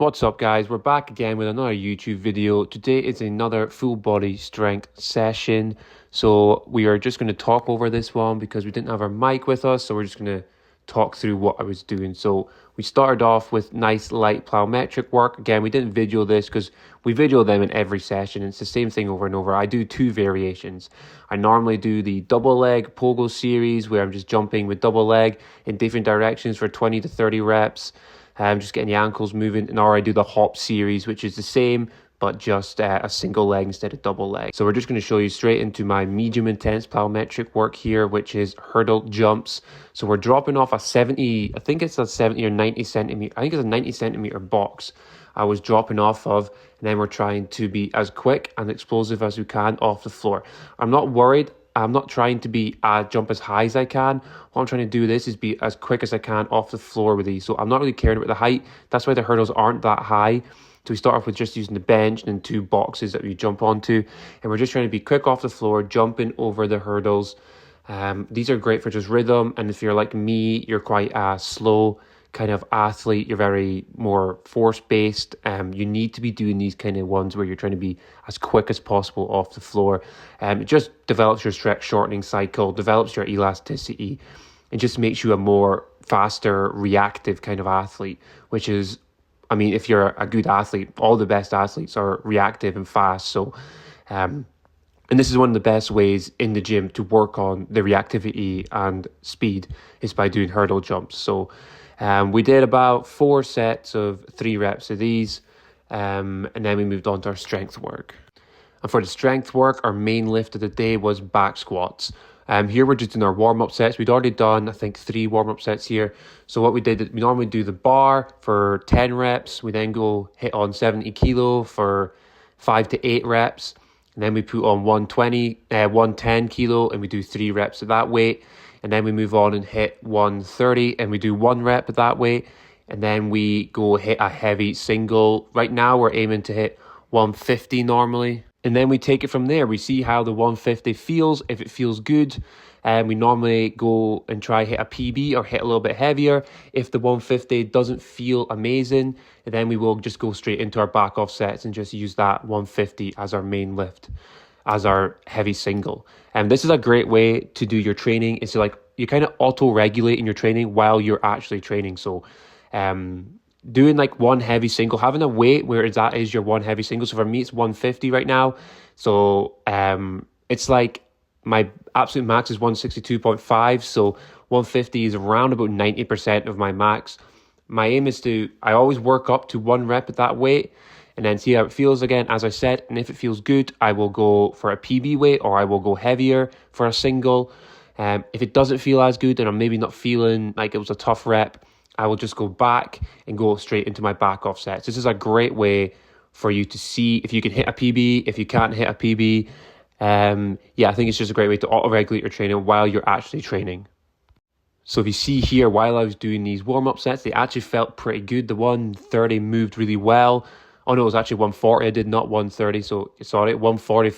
What's up guys, we're back again with another YouTube video. Today is another full body strength session. So we are just going to talk over this one because we didn't have our mic with us. So we're just going to talk through what I was doing. So we started off with nice light plyometric work. Again, we didn't video this because we video them in every session. It's the same thing over and over. I do two variations. I normally do the double leg pogo series where I'm just jumping with double leg in different directions for 20 to 30 reps. Just getting the ankles moving, or I do the hop series, which is the same, but just a single leg instead of double leg. So we're just going to show you straight into my medium intense plyometric work here, which is hurdle jumps. So we're dropping off a 70, I think it's a 70 or 90 centimeter, I think it's a 90 centimeter box I was dropping off of, and then we're trying to be as quick and explosive as we can off the floor. I'm not worried. I'm not trying to be jump as high as I can. What I'm trying to do with this is be as quick as I can off the floor with these. So I'm not really caring about the height. That's why the hurdles aren't that high. So we start off with just using the bench and then two boxes that we jump onto. And we're just trying to be quick off the floor, jumping over the hurdles. These are great for just rhythm. And if you're like me, you're quite slow kind of athlete, you're very more force-based, you need to be doing these kind of ones where you're trying to be as quick as possible off the floor. It just develops your stretch shortening cycle, develops your elasticity, and just makes you a more faster, reactive kind of athlete, which is, I mean, if you're a good athlete, all the best athletes are reactive and fast. So, and this is one of the best ways in the gym to work on the reactivity and speed is by doing hurdle jumps. So, we did about 4 sets of 3 reps of these, and then we moved on to our strength work. And for the strength work, our main lift of the day was back squats. Here we're just doing our warm-up sets. We'd already done, I think, 3 warm-up sets here. So what we did, we normally do the bar for 10 reps. We then go hit on 70 kilo for 5 to 8 reps. And then we put on 110 kilo, and we do 3 reps at that weight. And then we move on and hit 130 and we do 1 rep at that weight. And then we go hit a heavy single. Right now we're aiming to hit 150 normally. And then we take it from there. We see how the 150 feels. If it feels good, we normally go and try hit a PB or hit a little bit heavier. If the 150 doesn't feel amazing, then we will just go straight into our back off sets and just use that 150 as our main lift, as our heavy single. And this is a great way to do your training. It's like you kind of auto-regulate in your training while you're actually training. So doing like one heavy single, having a weight where that is your one heavy single. So for me, it's 150 right now. So it's like my absolute max is 162.5. So 150 is around about 90% of my max. My aim is I always work up to 1 rep at that weight and then see how it feels again, as I said. And if it feels good, I will go for a PB weight or I will go heavier for a single. If it doesn't feel as good and I'm maybe not feeling like it was a tough rep, I will just go back and go straight into my back off sets. This is a great way for you to see if you can hit a PB, if you can't hit a PB. I think it's just a great way to auto-regulate your training while you're actually training. So if you see here, while I was doing these warm-up sets, they actually felt pretty good. The 130 moved really well. Oh no, it was actually 140 I did, not 130. So sorry, 140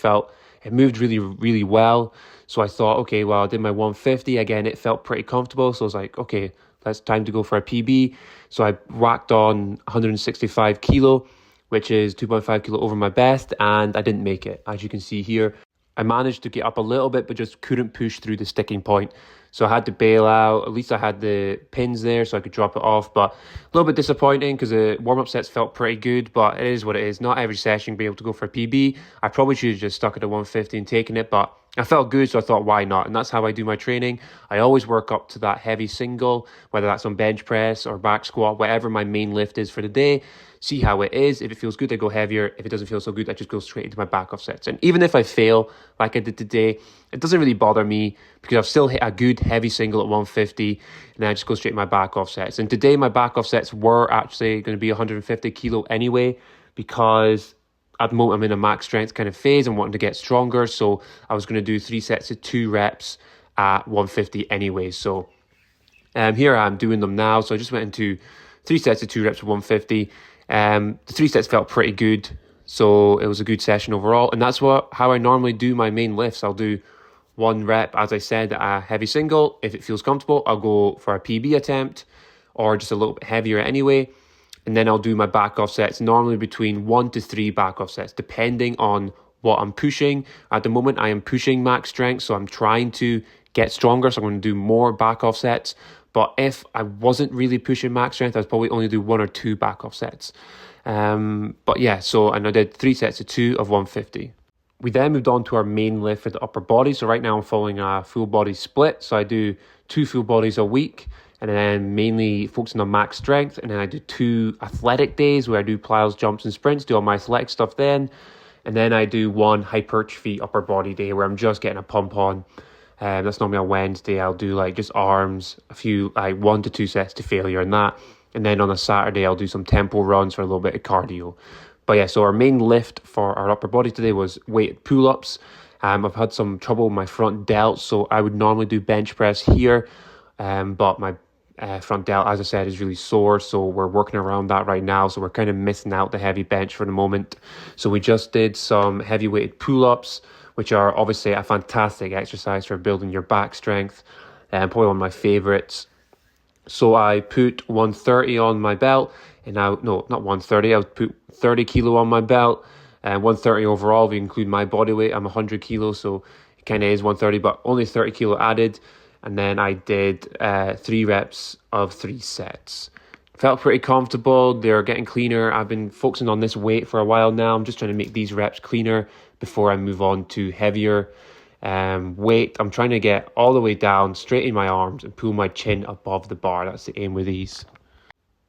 it moved really, really well. So I thought, okay, well, I did my 150. Again, it felt pretty comfortable. So I was like, okay, that's time to go for a PB. So I whacked on 165 kilo, which is 2.5 kilo over my best. And I didn't make it. As you can see here, I managed to get up a little bit, but just couldn't push through the sticking point. So I had to bail out. At least I had the pins there so I could drop it off. But a little bit disappointing because the warm-up sets felt pretty good, but it is what it is. Not every session be able to go for a PB. I probably should have just stuck at a 150 and taken it, but I felt good, so I thought, why not? And that's how I do my training. I always work up to that heavy single, whether that's on bench press or back squat, whatever my main lift is for the day. See how it is. If it feels good, I go heavier. If it doesn't feel so good, I just go straight into my back off sets. And even if I fail, like I did today, it doesn't really bother me because I've still hit a good heavy single at 150, and I just go straight to my back off sets. And today, my back off sets were actually going to be 150 kilo anyway, because at the moment I'm in a max strength kind of phase and wanting to get stronger. So I was going to do 3 sets of 2 reps at 150 anyway. So here I am doing them now. So I just went into 3 sets of 2 reps at 150. The 3 sets felt pretty good. So it was a good session overall. And that's how I normally do my main lifts. I'll do 1 rep, as I said, a heavy single. If it feels comfortable, I'll go for a PB attempt or just a little bit heavier anyway. and then I'll do my back off sets, normally between 1 to 3 back off sets, depending on what I'm pushing. At the moment, I am pushing max strength, so I'm trying to get stronger, so I'm going to do more back off sets. But if I wasn't really pushing max strength, I'd probably only do 1 or 2 back off sets. But yeah, and I did 3 sets of 2 of 150. We then moved on to our main lift for the upper body. So right now I'm following a full body split. So I do 2 full bodies a week, and then mainly focusing on max strength. And then I do 2 athletic days where I do plyos, jumps, and sprints, do all my athletic stuff then. And then I do 1 hypertrophy upper body day where I'm just getting a pump on. That's normally on Wednesday. I'll do like just arms, a few, like 1 to 2 sets to failure in that. And then on a Saturday, I'll do some tempo runs for a little bit of cardio. But yeah, so our main lift for our upper body today was weighted pull-ups. I've had some trouble with my front delt, so I would normally do bench press here. But my front delt, as I said, is really sore, so we're working around that right now. So we're kind of missing out the heavy bench for the moment. So we just did some heavy weighted pull-ups, which are obviously a fantastic exercise for building your back strength, and probably one of my favorites. So I put 130 on my belt, and now, no, not 130, I would put 30 kilo on my belt, and 130 overall if you include my body weight. I'm 100 kilos, so it kind of is 130, but only 30 kilo added. And then I did 3 reps of 3 sets. Felt pretty comfortable. They're getting cleaner. I've been focusing on this weight for a while now. I'm just trying to make these reps cleaner before I move on to heavier weight. I'm trying to get all the way down, straighten my arms, and pull my chin above the bar. That's the aim with these.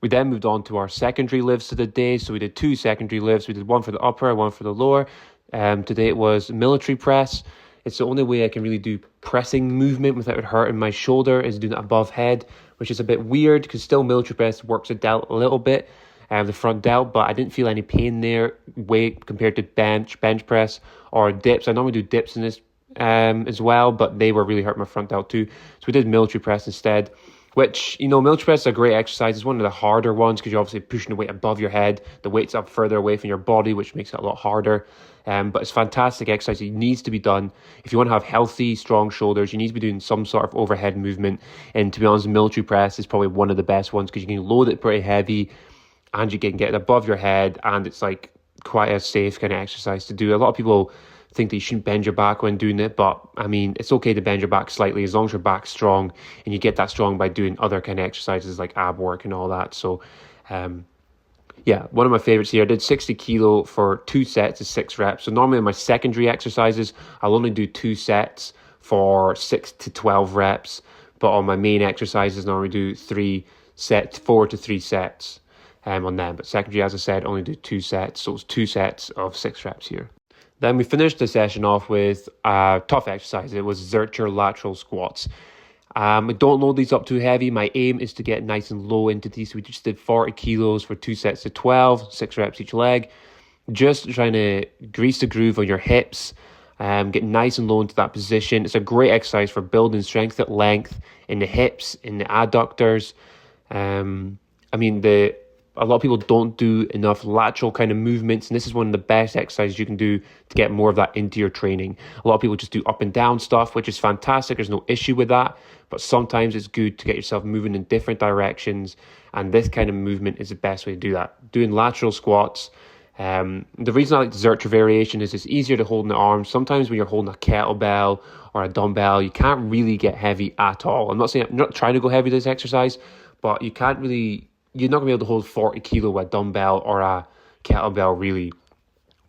We then moved on to our secondary lifts of the day. So we did 2 secondary lifts. We did 1 for the upper, 1 for the lower. Today it was military press. It's the only way I can really do pressing movement without it hurting my shoulder, is doing it above head, which is a bit weird because still military press works the delt a little bit, the front delt, but I didn't feel any pain there weight compared to bench press or dips. I normally do dips in this as well, but they were really hurting my front delt too. So we did military press instead, which, military press is a great exercise. It's one of the harder ones because you're obviously pushing the weight above your head. The weight's up further away from your body, which makes it a lot harder. But it's fantastic exercise. It needs to be done. If you want to have healthy, strong shoulders, you need to be doing some sort of overhead movement. And to be honest, military press is probably one of the best ones because you can load it pretty heavy and you can get it above your head, and it's like quite a safe kind of exercise to do. A lot of people think that you shouldn't bend your back when doing it, but I mean, it's okay to bend your back slightly as long as your back's strong, and you get that strong by doing other kind of exercises like ab work and all that. So yeah, one of my favorites here. I did 60 kilo for 2 sets of 6 reps. So normally in my secondary exercises, I'll only do 2 sets for 6 to 12 reps. But on my main exercises, I normally do 4 to 3 sets on them. But secondary, as I said, only do 2 sets. So it's 2 sets of 6 reps here. Then we finished the session off with a tough exercise. It was Zercher lateral squats. Don't load these up too heavy. My aim is to get nice and low into these. So we just did 40 kilos for 2 sets of 12, 6 reps each leg. Just trying to grease the groove on your hips, get nice and low into that position. It's a great exercise for building strength at length in the hips, in the adductors. A lot of people don't do enough lateral kind of movements, and this is one of the best exercises you can do to get more of that into your training. A lot of people just do up and down stuff, which is fantastic. There's no issue with that, but sometimes it's good to get yourself moving in different directions, and this kind of movement is the best way to do that. Doing lateral squats. The reason I like the Zercher variation is it's easier to hold in the arms. Sometimes when you're holding a kettlebell or a dumbbell, you can't really get heavy at all. I'm not trying to go heavy with this exercise, but you're not going to be able to hold 40 kilo with a dumbbell or a kettlebell, really.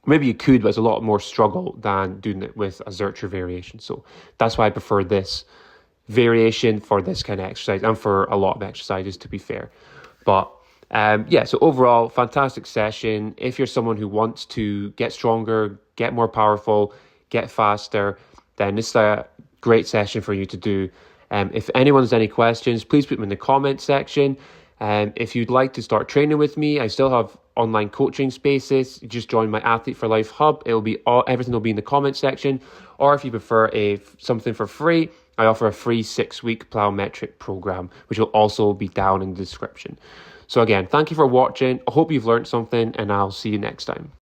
Maybe you could, but it's a lot more struggle than doing it with a Zercher variation. So that's why I prefer this variation for this kind of exercise and for a lot of exercises, to be fair. But so overall, fantastic session. If you're someone who wants to get stronger, get more powerful, get faster, then this is a great session for you to do. If anyone has any questions, please put them in the comment section. If you'd like to start training with me, I still have online coaching spaces. Just join my Athlete for Life hub. Everything will be in the comment section. Or if you prefer something for free, I offer a free 6-week plyometric program, which will also be down in the description. So again, thank you for watching. I hope you've learned something, and I'll see you next time.